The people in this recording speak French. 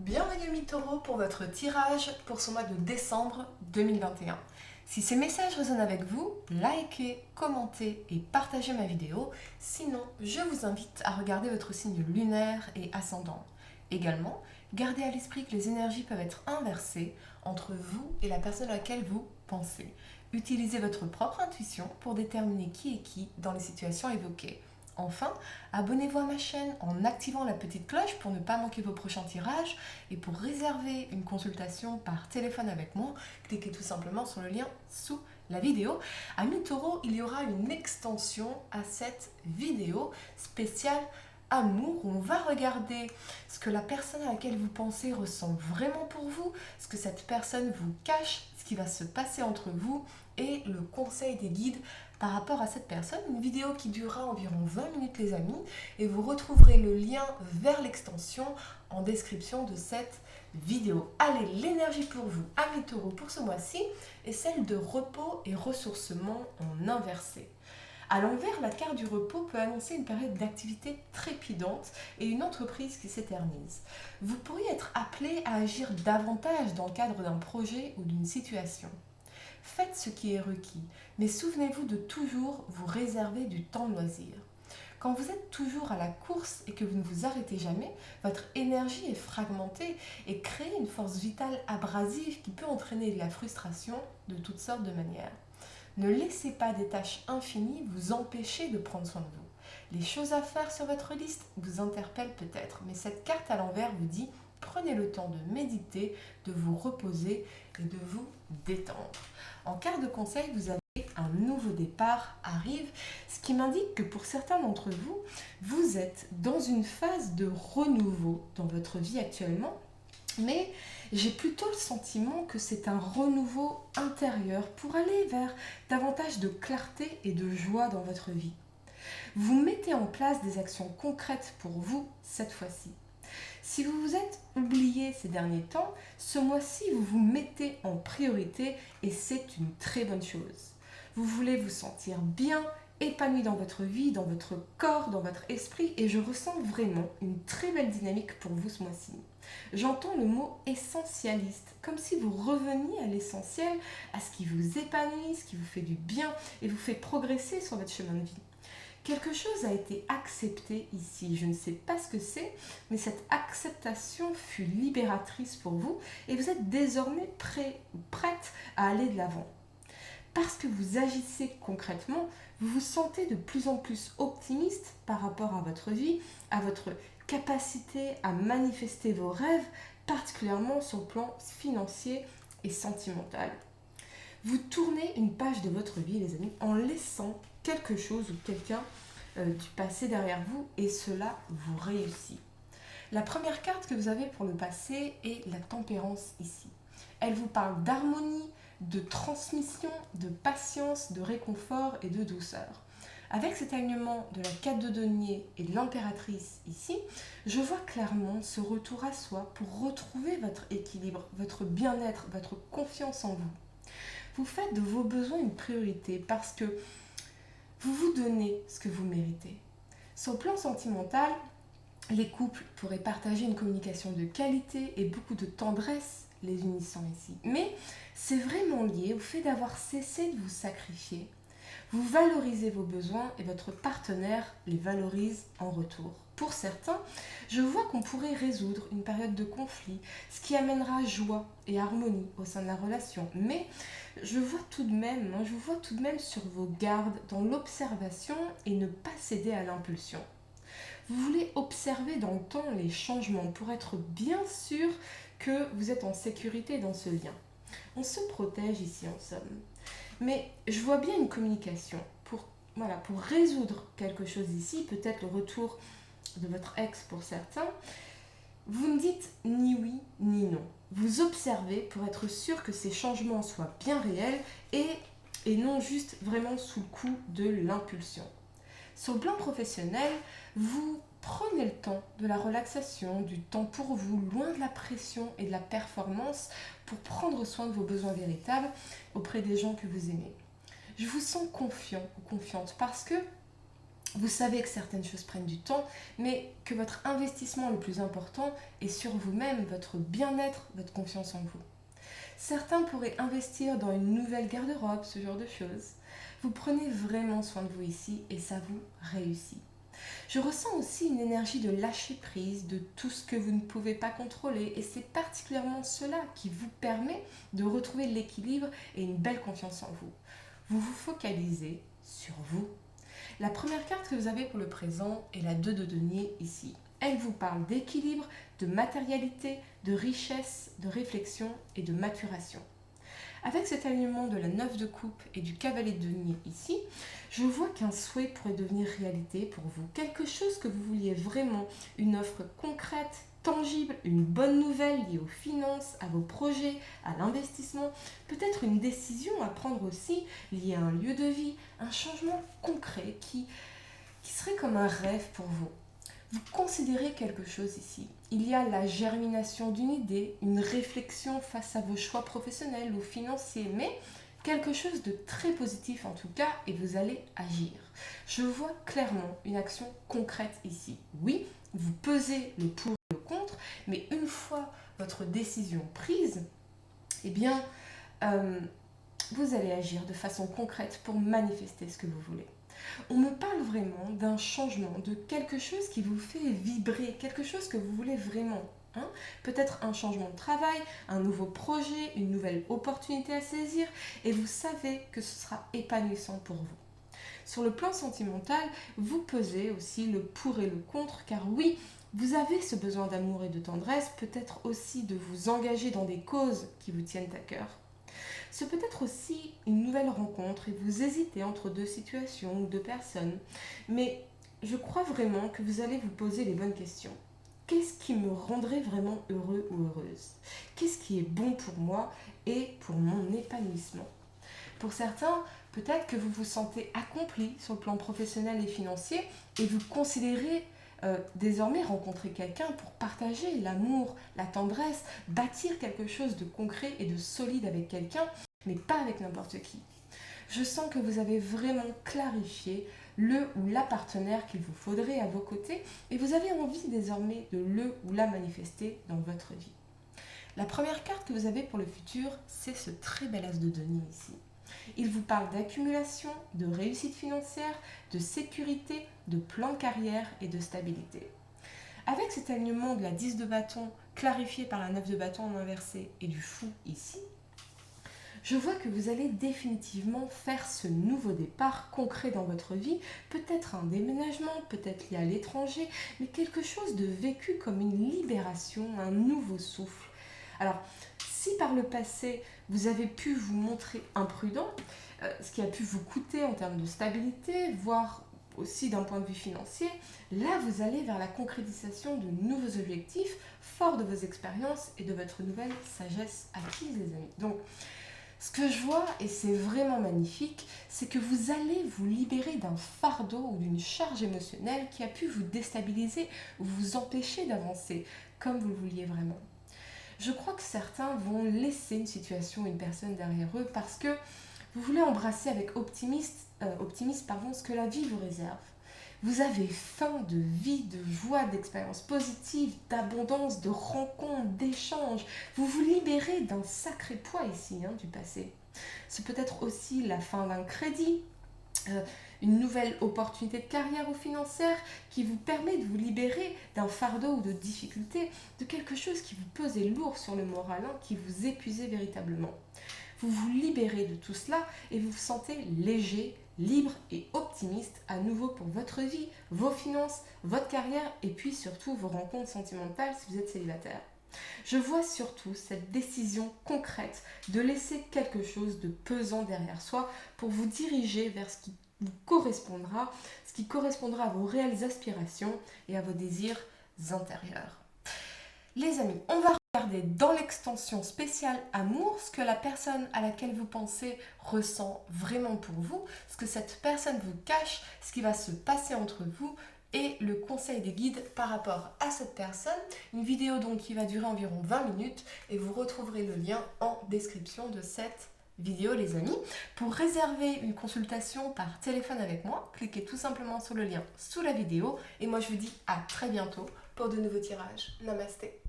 Bienvenue amis Taureau pour votre tirage pour ce mois de décembre 2021. Si ces messages résonnent avec vous, likez, commentez et partagez ma vidéo. Sinon, je vous invite à regarder votre signe lunaire et ascendant. Également, gardez à l'esprit que les énergies peuvent être inversées entre vous et la personne à laquelle vous pensez. Utilisez votre propre intuition pour déterminer qui est qui dans les situations évoquées. Enfin, abonnez-vous à ma chaîne en activant la petite cloche pour ne pas manquer vos prochains tirages et pour réserver une consultation par téléphone avec moi, cliquez tout simplement sur le lien sous la vidéo. Amis Taureau, il y aura une extension à cette vidéo spéciale amour où on va regarder ce que la personne à laquelle vous pensez ressent vraiment pour vous, ce que cette personne vous cache, ce qui va se passer entre vous et le conseil des guides par rapport à cette personne. Une vidéo qui durera environ 20 minutes les amis et vous retrouverez le lien vers l'extension en description de cette vidéo. Allez, l'énergie pour vous, amis Taureau, pour ce mois-ci est celle de repos et ressourcement en inversé. À l'envers, la carte du repos peut annoncer une période d'activité trépidante et une entreprise qui s'éternise. Vous pourriez être appelé à agir davantage dans le cadre d'un projet ou d'une situation. Faites ce qui est requis, mais souvenez-vous de toujours vous réserver du temps de loisir. Quand vous êtes toujours à la course et que vous ne vous arrêtez jamais, votre énergie est fragmentée et crée une force vitale abrasive qui peut entraîner de la frustration de toutes sortes de manières. Ne laissez pas des tâches infinies vous empêcher de prendre soin de vous. Les choses à faire sur votre liste vous interpellent peut-être, mais cette carte à l'envers vous dit prenez le temps de méditer, de vous reposer et de vous détendre. En carte de conseil, vous avez un nouveau départ arrive, ce qui m'indique que pour certains d'entre vous, vous êtes dans une phase de renouveau dans votre vie actuellement, mais j'ai plutôt le sentiment que c'est un renouveau intérieur pour aller vers davantage de clarté et de joie dans votre vie. Vous mettez en place des actions concrètes pour vous cette fois-ci. Si vous vous êtes oublié ces derniers temps, ce mois-ci, vous vous mettez en priorité et c'est une très bonne chose. Vous voulez vous sentir bien, épanoui dans votre vie, dans votre corps, dans votre esprit et je ressens vraiment une très belle dynamique pour vous ce mois-ci. J'entends le mot essentialiste, comme si vous reveniez à l'essentiel, à ce qui vous épanouit, ce qui vous fait du bien et vous fait progresser sur votre chemin de vie. Quelque chose a été accepté ici, je ne sais pas ce que c'est, mais cette acceptation fut libératrice pour vous et vous êtes désormais prête à aller de l'avant. Parce que vous agissez concrètement, vous vous sentez de plus en plus optimiste par rapport à votre vie, à votre capacité à manifester vos rêves, particulièrement sur le plan financier et sentimental. Vous tournez une page de votre vie, les amis, en laissant quelque chose ou quelqu'un du passé derrière vous et cela vous réussit. La première carte que vous avez pour le passé est la tempérance ici. Elle vous parle d'harmonie, de transmission, de patience, de réconfort et de douceur. Avec cet alignement de la 4 de denier et de l'impératrice ici, je vois clairement ce retour à soi pour retrouver votre équilibre, votre bien-être, votre confiance en vous. Vous faites de vos besoins une priorité parce que vous vous donnez ce que vous méritez. Sur le plan sentimental, les couples pourraient partager une communication de qualité et beaucoup de tendresse les unissant ici. Mais c'est vraiment lié au fait d'avoir cessé de vous sacrifier. Vous valorisez vos besoins et votre partenaire les valorise en retour. Pour certains, je vois qu'on pourrait résoudre une période de conflit, ce qui amènera joie et harmonie au sein de la relation. Mais je vous vois tout de même sur vos gardes, dans l'observation et ne pas céder à l'impulsion. Vous voulez observer dans le temps les changements pour être bien sûr que vous êtes en sécurité dans ce lien. On se protège ici en somme. Mais je vois bien une communication pour résoudre quelque chose ici, peut-être le retour de votre ex pour certains. Vous ne dites ni oui ni non. Vous observez pour être sûr que ces changements soient bien réels et non juste vraiment sous le coup de l'impulsion. Sur le plan professionnel, vous prenez le temps de la relaxation, du temps pour vous, loin de la pression et de la performance, pour prendre soin de vos besoins véritables auprès des gens que vous aimez. Je vous sens confiant ou confiante parce que Vous savez que certaines choses prennent du temps, mais que votre investissement le plus important est sur vous-même, votre bien-être, votre confiance en vous. Certains pourraient investir dans une nouvelle garde-robe, ce genre de choses. Vous prenez vraiment soin de vous ici et ça vous réussit. Je ressens aussi une énergie de lâcher prise de tout ce que vous ne pouvez pas contrôler et c'est particulièrement cela qui vous permet de retrouver l'équilibre et une belle confiance en vous. Vous vous focalisez sur vous. La première carte que vous avez pour le présent est la 2 de denier ici. Elle vous parle d'équilibre, de matérialité, de richesse, de réflexion et de maturation. Avec cet alignement de la 9 de coupe et du cavalier de denier ici, je vois qu'un souhait pourrait devenir réalité pour vous. Quelque chose que vous vouliez vraiment, une offre concrète, tangible, une bonne nouvelle liée aux finances, à vos projets, à l'investissement, peut-être une décision à prendre aussi liée à un lieu de vie, un changement concret qui serait comme un rêve pour vous. Vous considérez quelque chose ici. Il y a la germination d'une idée, une réflexion face à vos choix professionnels ou financiers, mais quelque chose de très positif en tout cas et vous allez agir. Je vois clairement une action concrète ici. Oui, vous pesez le pour et le contre, mais une fois votre décision prise, eh bien, vous allez agir de façon concrète pour manifester ce que vous voulez. On me parle vraiment d'un changement, de quelque chose qui vous fait vibrer, quelque chose que vous voulez vraiment. Peut-être un changement de travail, un nouveau projet, une nouvelle opportunité à saisir, et vous savez que ce sera épanouissant pour vous. Sur le plan sentimental, vous pesez aussi le pour et le contre, car oui, vous avez ce besoin d'amour et de tendresse, peut-être aussi de vous engager dans des causes qui vous tiennent à cœur. Ce peut être aussi une nouvelle rencontre et vous hésitez entre deux situations ou deux personnes. Mais je crois vraiment que vous allez vous poser les bonnes questions. Qu'est-ce qui me rendrait vraiment heureux ou heureuse? Qu'est-ce qui est bon pour moi et pour mon épanouissement? Pour certains, peut-être que vous vous sentez accompli sur le plan professionnel et financier et vous considérez désormais rencontrer quelqu'un pour partager l'amour, la tendresse, bâtir quelque chose de concret et de solide avec quelqu'un, mais pas avec n'importe qui. Je sens que vous avez vraiment clarifié le ou la partenaire qu'il vous faudrait à vos côtés et vous avez envie désormais de le ou la manifester dans votre vie. La première carte que vous avez pour le futur, c'est ce très bel as de denier ici. Il vous parle d'accumulation, de réussite financière, de sécurité, de plan de carrière et de stabilité. Avec cet alignement de la 10 de bâton clarifié par la 9 de bâton en inversé et du fou ici, je vois que vous allez définitivement faire ce nouveau départ concret dans votre vie, peut-être un déménagement, peut-être lié à l'étranger, mais quelque chose de vécu comme une libération, un nouveau souffle. Alors, si par le passé, vous avez pu vous montrer imprudent, ce qui a pu vous coûter en termes de stabilité, voire aussi d'un point de vue financier, là, vous allez vers la concrétisation de nouveaux objectifs, forts de vos expériences et de votre nouvelle sagesse acquise, les amis. Donc, ce que je vois, et c'est vraiment magnifique, c'est que vous allez vous libérer d'un fardeau ou d'une charge émotionnelle qui a pu vous déstabiliser ou vous empêcher d'avancer comme vous le vouliez vraiment. Je crois que certains vont laisser une situation, une personne derrière eux parce que vous voulez embrasser avec optimisme ce que la vie vous réserve. Vous avez faim de vie, de joie, d'expériences positives, d'abondance, de rencontres, d'échanges. Vous vous libérez d'un sacré poids ici, du passé. C'est peut-être aussi la fin d'un crédit, une nouvelle opportunité de carrière ou financière qui vous permet de vous libérer d'un fardeau ou de difficulté, de quelque chose qui vous pesait lourd sur le moral, qui vous épuisait véritablement. Vous vous libérez de tout cela et vous vous sentez léger, libre et optimiste à nouveau pour votre vie, vos finances, votre carrière et puis surtout vos rencontres sentimentales si vous êtes célibataire. Je vois surtout cette décision concrète de laisser quelque chose de pesant derrière soi pour vous diriger vers ce qui vous correspondra, ce qui correspondra à vos réelles aspirations et à vos désirs intérieurs. Les amis, on va regarder dans l'extension spéciale amour ce que la personne à laquelle vous pensez ressent vraiment pour vous, ce que cette personne vous cache, ce qui va se passer entre vous et le conseil des guides par rapport à cette personne. Une vidéo donc qui va durer environ 20 minutes et vous retrouverez le lien en description de cette vidéo les amis. Pour réserver une consultation par téléphone avec moi, cliquez tout simplement sur le lien sous la vidéo et moi je vous dis à très bientôt pour de nouveaux tirages. Namasté.